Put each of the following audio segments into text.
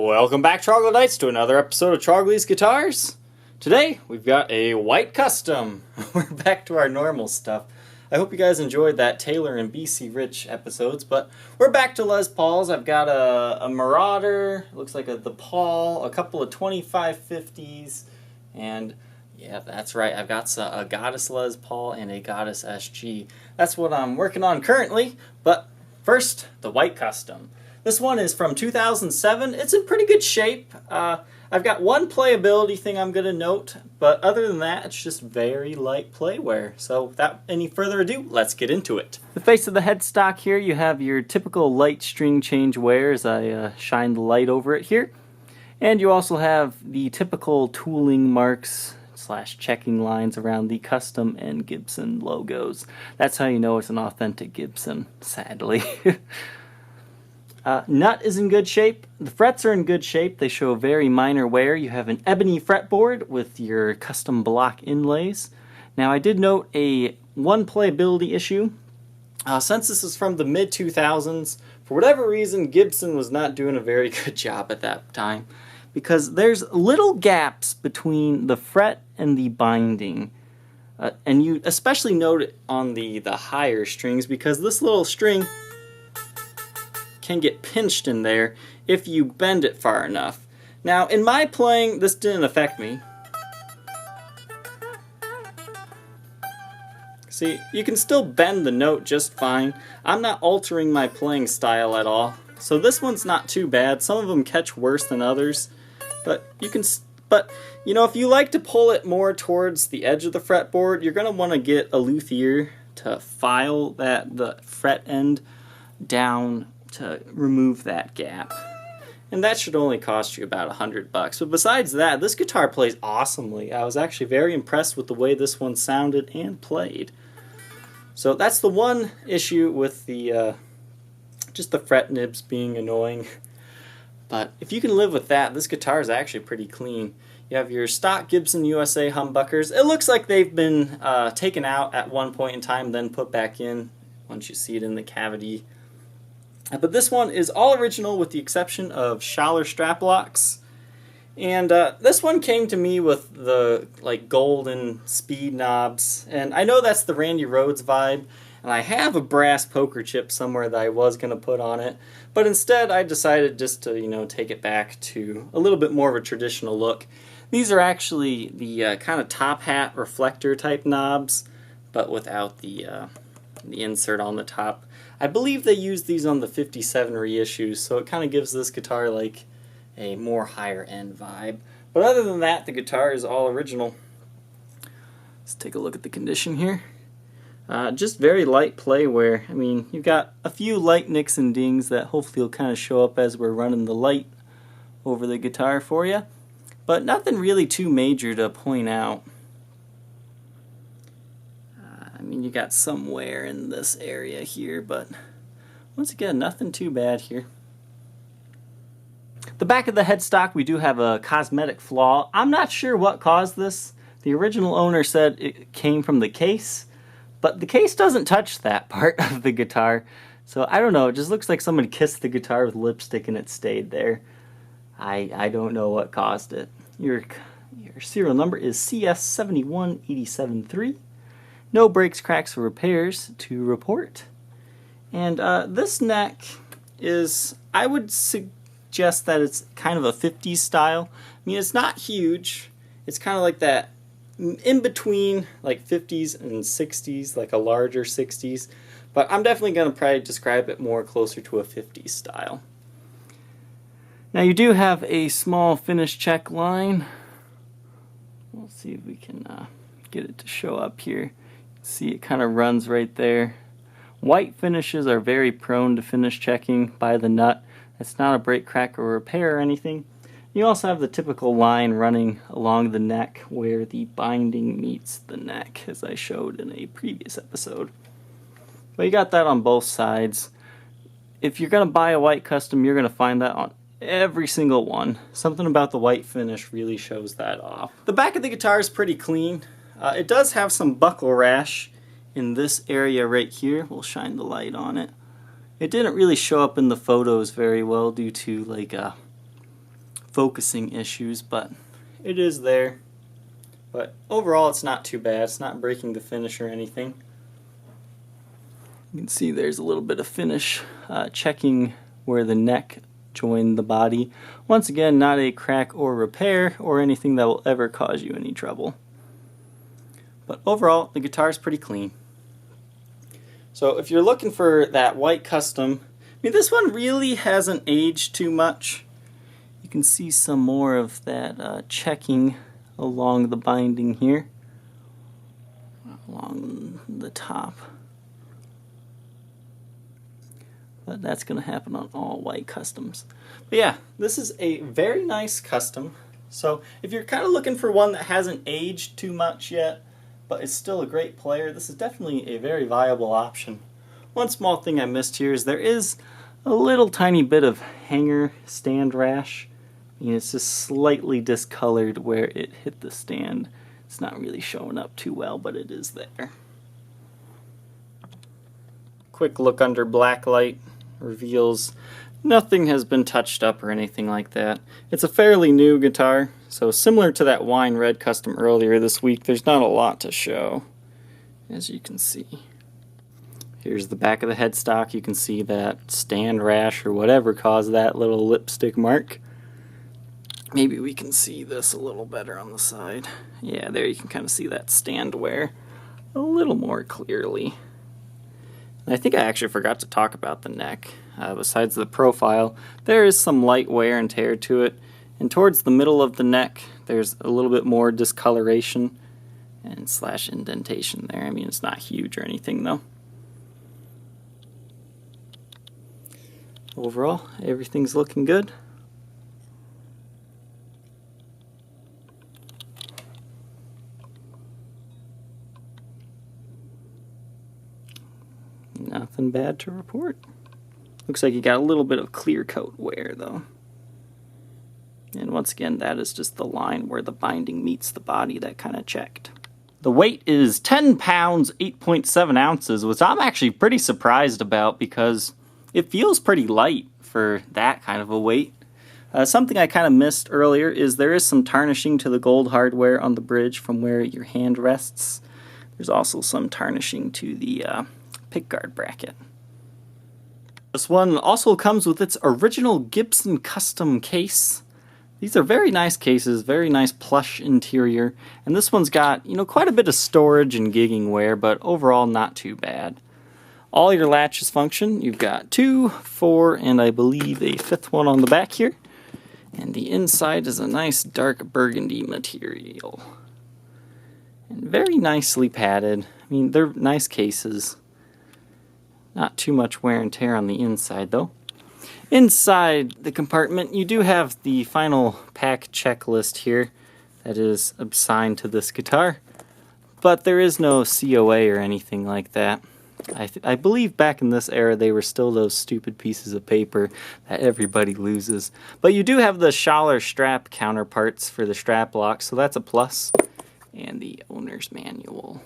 Welcome back, Troglodytes, to another episode of Trogly's Guitars. Today, we've got a white custom. We're back to our normal stuff. I hope you guys enjoyed that Taylor and BC Rich episodes, but we're back to Les Pauls. I've got a Marauder, looks like the Paul, a couple of 2550s, and yeah, that's right, I've got a Goddess Les Paul and a Goddess SG. That's what I'm working on currently, but first, the white custom. This one is from 2007. It's in pretty good shape. I've got one playability thing I'm going to note, but other than that, it's just very light playwear. So without any further ado, let's get into it. The face of the headstock here, you have your typical light string change wear as I shine the light over it here. And you also have the typical tooling marks / checking lines around the custom and Gibson logos. That's how you know it's an authentic Gibson, sadly. Nut is in good shape. The frets are in good shape. They show very minor wear. You have an ebony fretboard with your custom block inlays. Now I did note one playability issue. Since this is from the mid-2000s, for whatever reason Gibson was not doing a very good job at that time, because there's little gaps between the fret and the binding. And you especially note it on the higher strings, because this little string can get pinched in there if you bend it far enough. Now, in my playing, this didn't affect me. See, you can still bend the note just fine. I'm not altering my playing style at all. So this one's not too bad. Some of them catch worse than others. But you know, if you like to pull it more towards the edge of the fretboard, you're going to want to get a luthier to file the fret end down to remove that gap. And that should only cost you about $100. But besides that, this guitar plays awesomely. I was actually very impressed with the way this one sounded and played. So that's the one issue with the just the fret nibs being annoying. But if you can live with that, this guitar is actually pretty clean. You have your stock Gibson USA humbuckers. It looks like they've been taken out at one point in time, then put back in once you see it in the cavity. But this one is all original with the exception of Schaller strap locks. And this one came to me with the golden speed knobs. And I know that's the Randy Rhoads vibe. And I have a brass poker chip somewhere that I was going to put on it. But instead I decided just to, take it back to a little bit more of a traditional look. These are actually the kind of top hat reflector type knobs, but without the insert on the top. I believe they use these on the 57 reissues, so it kind of gives this guitar like a more higher end vibe. But other than that, the guitar is all original. Let's take a look at the condition here. Just very light play wear. I mean, you've got a few light nicks and dings that hopefully will kind of show up as we're running the light over the guitar for you. But nothing really too major to point out. I mean, you got some wear in this area here, but once again, nothing too bad here. The back of the headstock, we do have a cosmetic flaw. I'm not sure what caused this. The original owner said it came from the case, but the case doesn't touch that part of the guitar. So I don't know, it just looks like somebody kissed the guitar with lipstick and it stayed there. I don't know what caused it. Your serial number is CS71873. No breaks, cracks, or repairs to report. And this neck is, I would suggest that it's kind of a 50s style. I mean, it's not huge. It's kind of like that in between like 50s and 60s, like a larger 60s. But I'm definitely going to probably describe it more closer to a 50s style. Now you do have a small finish check line. We'll see if we can get it to show up here. See, it kind of runs right there. White finishes are very prone to finish checking by the nut. It's not a break, crack, or repair or anything. You also have the typical line running along the neck where the binding meets the neck, as I showed in a previous episode. But you got that on both sides. If you're going to buy a white custom, you're going to find that on every single one. Something about the white finish really shows that off. The back of the guitar is pretty clean. It does have some buckle rash in this area right here. We'll shine the light on it. It didn't really show up in the photos very well due to focusing issues, but it is there. But overall, it's not too bad. It's not breaking the finish or anything. You can see there's a little bit of finish checking where the neck joined the body. Once again, not a crack or repair or anything that will ever cause you any trouble. But overall, the guitar is pretty clean. So if you're looking for that white custom, I mean, this one really hasn't aged too much. You can see some more of that checking along the binding here, along the top. But that's going to happen on all white customs. But yeah, this is a very nice custom. So if you're kind of looking for one that hasn't aged too much yet, but is still a great player, this is definitely a very viable option. One small thing I missed here is there is a little tiny bit of hanger stand rash. I mean, it's just slightly discolored where it hit the stand. It's not really showing up too well, but it is there. Quick look under black light reveals nothing has been touched up or anything like that. It's a fairly new guitar, so similar to that wine red custom earlier this week, there's not a lot to show, as you can see. Here's the back of the headstock. You can see that stand rash or whatever caused that little lipstick mark. Maybe we can see this a little better on the side. Yeah, there you can kind of see that stand wear a little more clearly. And I think I actually forgot to talk about the neck. Besides the profile, there is some light wear and tear to it. And towards the middle of the neck, there's a little bit more discoloration and slash indentation there. I mean, it's not huge or anything though. Overall, everything's looking good. Nothing bad to report. Looks like you got a little bit of clear coat wear though. And once again, that is just the line where the binding meets the body that kind of checked. The weight is 10 pounds, 8.7 ounces, which I'm actually pretty surprised about because it feels pretty light for that kind of a weight. Something I kind of missed earlier is there is some tarnishing to the gold hardware on the bridge from where your hand rests. There's also some tarnishing to the pickguard bracket. This one also comes with its original Gibson custom case. These are very nice cases, very nice plush interior, and this one's got, you know, quite a bit of storage and gigging wear, but overall not too bad. All your latches function. You've got 2, 4, and I believe a 5th one on the back here. And the inside is a nice dark burgundy material. And very nicely padded. I mean, they're nice cases. Not too much wear and tear on the inside though. Inside the compartment, you do have the final pack checklist here that is assigned to this guitar. But there is no COA or anything like that. I believe back in this era they were still those stupid pieces of paper that everybody loses. But you do have the Schaller strap counterparts for the strap lock, so that's a plus. And the owner's manual.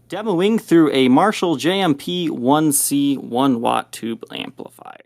Demoing through a Marshall JMP 1C 1-watt tube amplifier.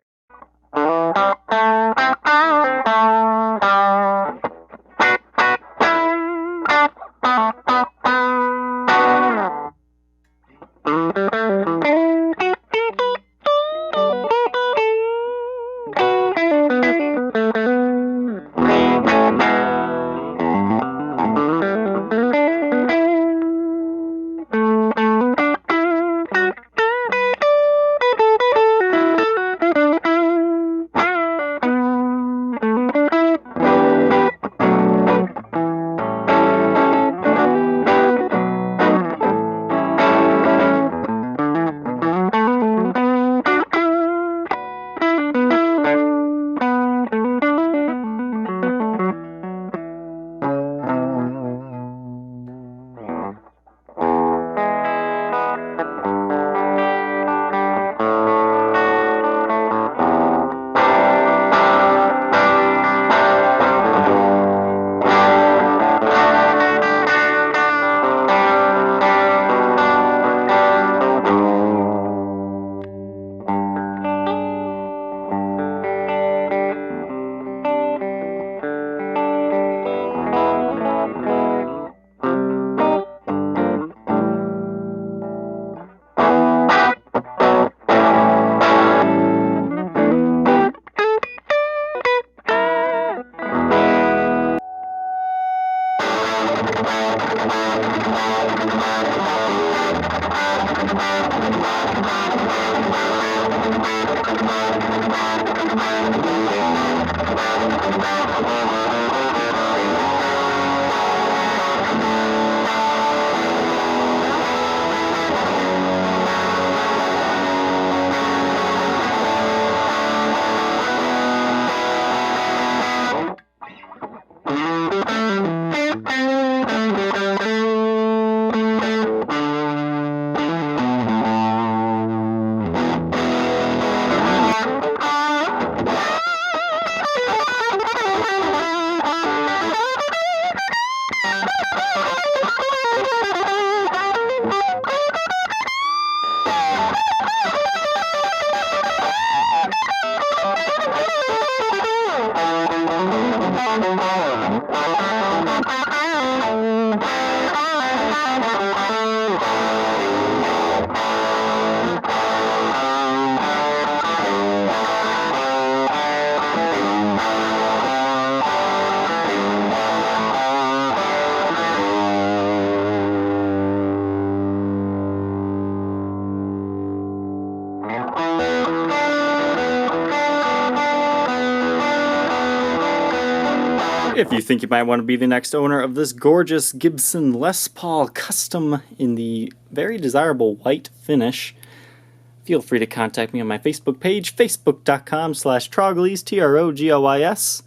If you think you might want to be the next owner of this gorgeous Gibson Les Paul Custom in the very desirable white finish, feel free to contact me on my Facebook page, facebook.com/Troglys, Troglys,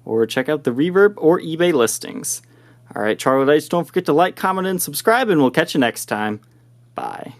or check out the Reverb or eBay listings. Alright, Troglodytes, don't forget to like, comment, and subscribe, and we'll catch you next time. Bye.